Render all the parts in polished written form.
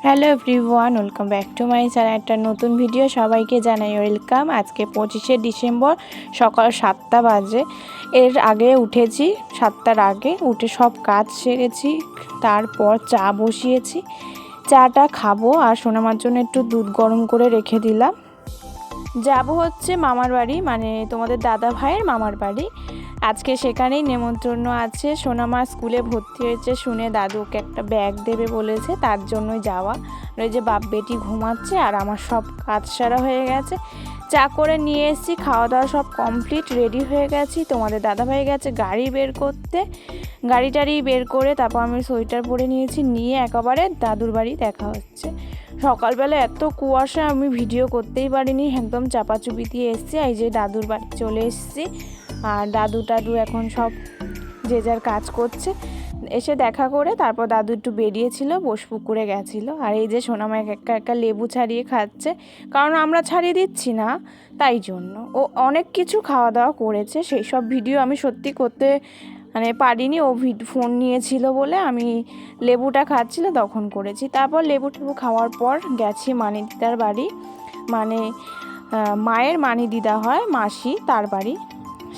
Hello everyone, welcome back to my channel. একটা নতুন video সবাইকে জানাই ওয়েলকাম। আজকে 25শে ডিসেম্বর সকাল 7টা বাজে। এর আগে উঠেছি, 7টার আগে উঠে সব কাজ সেরেছি, তারপর চা বসিয়েছি। চাটা খাবো আর সোনামার জন্য একটু দুধ গরম করে রেখে দিলাম। যাব হচ্ছে মামার বাড়ি, মানে তোমাদের দাদা ভাইয়ের মামার বাড়ি। আজকে সেখানেই নেমন্তন্ন আছে। সোনামা স্কুলে ভর্তি হয়েছে শুনে দাদুকে একটা ব্যাগ দেবে বলেছে, তার জন্যই যাওয়া। ওই যে বাপ বেটি ঘুমাচ্ছে আর আমার সব কাজ সারা হয়ে গেছে। চা করে নিয়ে এসেছি, খাওয়া দাওয়া সব কমপ্লিট, রেডি হয়ে গেছি। তোমাদের দাদা ভাই গেছে গাড়ি বের করতে, গাড়ি টাড়ি বের করে তারপর আমি সোয়েটার পরে নিয়েছি, নিয়ে একেবারে দাদুর বাড়ি দেখা হচ্ছে। সকালবেলা এত কুয়াশা, আমি ভিডিও করতেই পারিনি, একদম চাপাচুপি দিয়ে এসেছি। এই যে দাদুর বাড়ি চলে এসেছি, আর দাদু টাদু এখন সব যে যার কাজ করছে। এসে দেখা করে তারপর দাদু একটু বেরিয়েছিল, বসপুকুরে গেছিলো। আর এই যে সোনামা একটা লেবু ছাড়িয়ে খাচ্ছে, কারণ আমরা ছাড়িয়ে দিচ্ছি না, তাই জন্য। ও অনেক কিছু খাওয়া দাওয়া করেছে, সেই সব ভিডিও আমি সত্যি করতে পারিনি। ও ফোন নিয়েছিল বলে আমি লেবুটা খাচ্ছিল তখন করেছি। তারপর লেবু টেবু খাওয়ার পর গেছি মানি দিদার বাড়ি, মানে মায়ের মানি দিদা হয় মাসি, তার বাড়ি।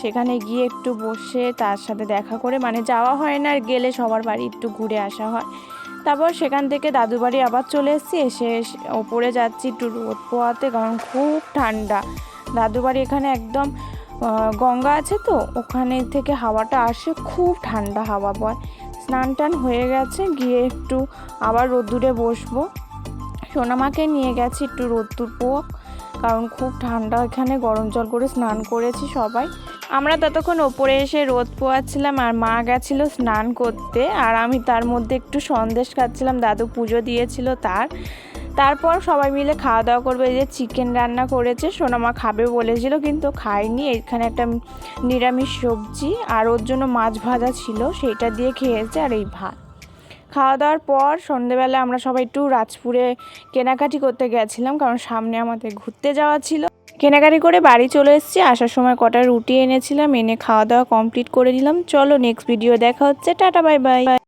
সেখানে গিয়ে একটু বসে তার সাথে দেখা করে, যাওয়া হয় না, গেলে সবার বাড়ি একটু ঘুরে আসা হয়। তারপর সেখান থেকে দাদু বাড়ি আবার চলে এসেছি। এসে ওপরে যাচ্ছি একটু রোদ পোয়াতে, কারণ খুব ঠান্ডা। দাদু বাড়ি এখানে একদম গঙ্গা আছে তো, ওখানে থেকে হাওয়াটা আসে, খুব ঠান্ডা হাওয়া বয়। স্নান টান হয়ে গেছে, গিয়ে একটু আবার রোদ্দুরে বসবো। সোনামাকে নিয়ে গেছি একটু রোদ্দুর পোয়াক, কারণ খুব ঠান্ডা এখানে। গরম জল করে স্নান করেছি সবাই। আমরা ততক্ষণ ওপরে এসে রোদ পোয়াচ্ছিলাম, আর মা গেছিল স্নান করতে, আর আমি তার মধ্যে একটু সন্দেশ খাচ্ছিলাম। দাদু পুজো দিয়েছিল তারপর সবাই মিলে খাওয়া দাওয়া করবে। এই যে চিকেন রান্না করেছে, সোনামা খাবে বলেছিল কিন্তু খায়নি। এখানে একটা নিরামিষ সবজি আর ওর জন্য মাছ ভাজা ছিল, সেইটা দিয়ে খেয়েছে। আর এই ভাত খাওয়া দাওয়ার পর সন্ধেবেলা আমরা সবাই একটু রাজপুরে কেনাকাটি করতে গেছিলাম, কারণ সামনে আমাদের ঘুরতে যাওয়া ছিল। কেনাকাটি করে বাড়ি চলে এসেছি। আসার সময় কটা রুটি এনেছিলাম, এনে খাওয়া দাওয়া কমপ্লিট করে দিলাম। চলো নেক্সট ভিডিও দেখা হচ্ছে, টাটা বাই বাই।